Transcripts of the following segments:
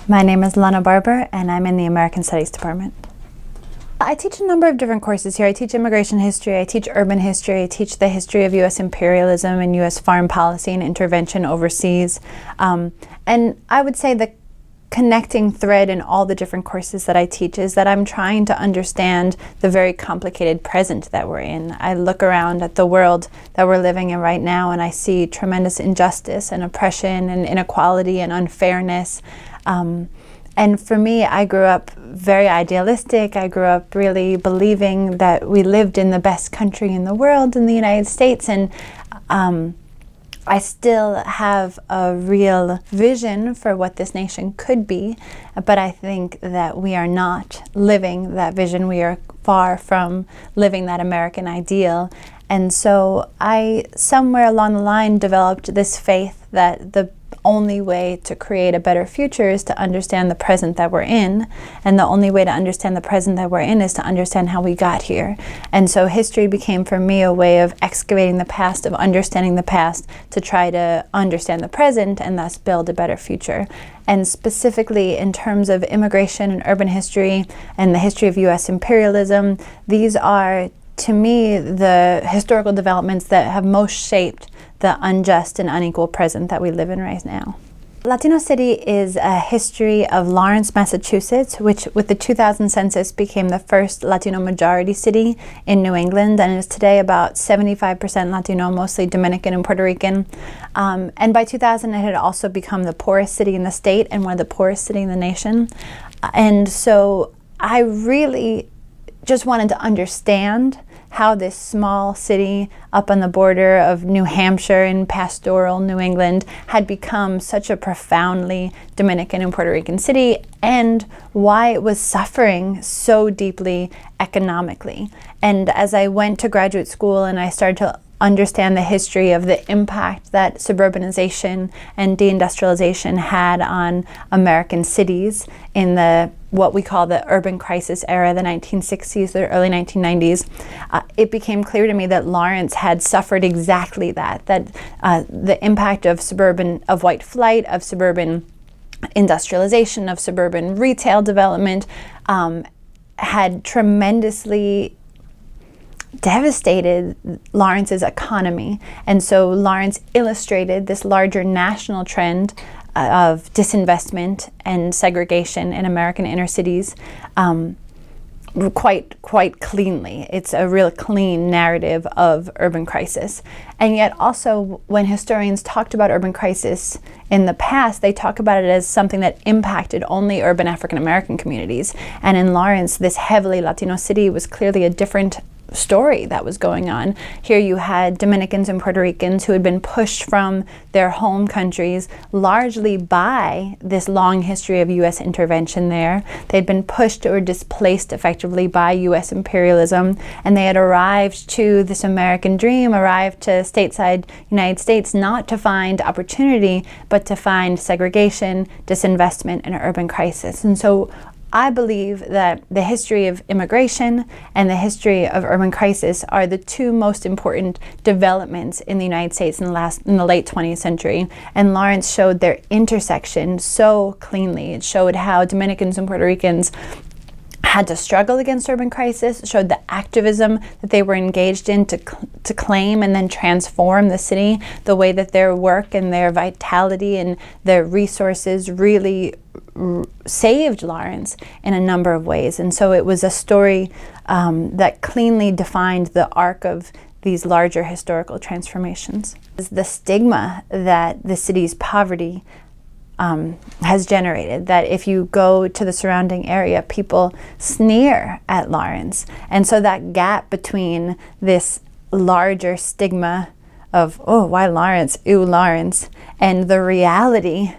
My name is Llana Barber, and I'm in the American Studies department. I teach a number of different courses here. I teach immigration history, I teach urban history, I teach the history of U.S. imperialism and U.S. foreign policy and intervention overseas. And I would say the connecting thread in all the different courses that I teach is that I'm trying to understand the very complicated present that we're in. I look around at the world that we're living in right now, and I see tremendous injustice and oppression and inequality and unfairness. And for me, I grew up very idealistic. I grew up really believing that we lived in the best country in the world, in the United States. And I still have a real vision for what this nation could be. But I think that we are not living that vision. We are far from living that American ideal. And so I, somewhere along the line, developed this faith that the only way to create a better future is to understand the present that we're in, and the only way to understand the present that we're in is to understand how we got here. And so history became for me a way of excavating the past, of understanding the past, to try to understand the present and thus build a better future. And specifically in terms of immigration and urban history and the history of U.S. imperialism, these are, to me, the historical developments that have most shaped the unjust and unequal present that we live in right now. Latino City is a history of Lawrence, Massachusetts, which with the 2000 census became the first Latino majority city in New England, and is today about 75% Latino, mostly Dominican and Puerto Rican. And by 2000 it had also become the poorest city in the state and one of the poorest cities in the nation. And so I really just wanted to understand how this small city up on the border of New Hampshire in pastoral New England had become such a profoundly Dominican and Puerto Rican city, and why it was suffering so deeply economically. And as I went to graduate school and I started to understand the history of the impact that suburbanization and deindustrialization had on American cities in the what we call the urban crisis era, the 1960s, the early 1990s, it became clear to me that Lawrence had suffered exactly that the impact of white flight, of suburban industrialization, of suburban retail development had tremendously devastated Lawrence's economy. And so Lawrence illustrated this larger national trend of disinvestment and segregation in American inner cities quite cleanly. It's a real clean narrative of urban crisis. And yet also, when historians talked about urban crisis in the past, they talk about it as something that impacted only urban African American communities. And in Lawrence, this heavily Latino city was clearly a different story that was going on. Here you had Dominicans and Puerto Ricans who had been pushed from their home countries largely by this long history of U.S. intervention there. They'd been pushed or displaced effectively by U.S. imperialism, and they had arrived to this American dream, arrived to stateside United States not to find opportunity, but to find segregation, disinvestment, and urban crisis. And so I believe that the history of immigration and the history of urban crisis are the two most important developments in the United States in the late 20th century. And Lawrence showed their intersection so cleanly. It showed how Dominicans and Puerto Ricans had to struggle against urban crisis, showed the activism that they were engaged in to claim and then transform the city, the way that their work and their vitality and their resources really saved Lawrence in a number of ways. And so it was a story that cleanly defined the arc of these larger historical transformations. The stigma that the city's poverty has generated, that if you go to the surrounding area, people sneer at Lawrence. And so that gap between this larger stigma of, oh, why Lawrence, ooh, Lawrence, and the reality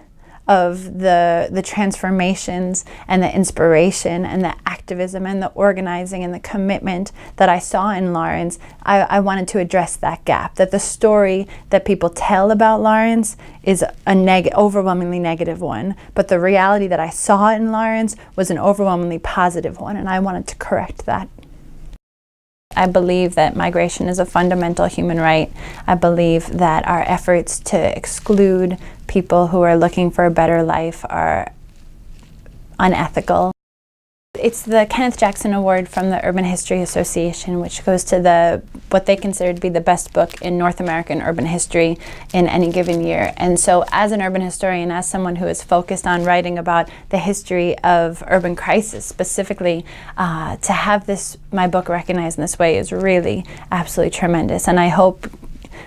of the transformations and the inspiration and the activism and the organizing and the commitment that I saw in Lawrence, I wanted to address that gap, that the story that people tell about Lawrence is a overwhelmingly negative one, but the reality that I saw in Lawrence was an overwhelmingly positive one, and I wanted to correct that. I believe that migration is a fundamental human right. I believe that our efforts to exclude people who are looking for a better life are unethical. It's the Kenneth Jackson Award from the Urban History Association, which goes to what they consider to be the best book in North American urban history in any given year. And so as an urban historian, as someone who is focused on writing about the history of urban crisis specifically, to have my book recognized in this way is really absolutely tremendous. And I hope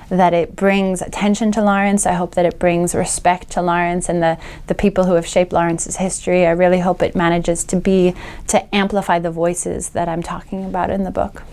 that it brings attention to Lawrence. I hope that it brings respect to Lawrence and the people who have shaped Lawrence's history. I really hope it manages to amplify the voices that I'm talking about in the book.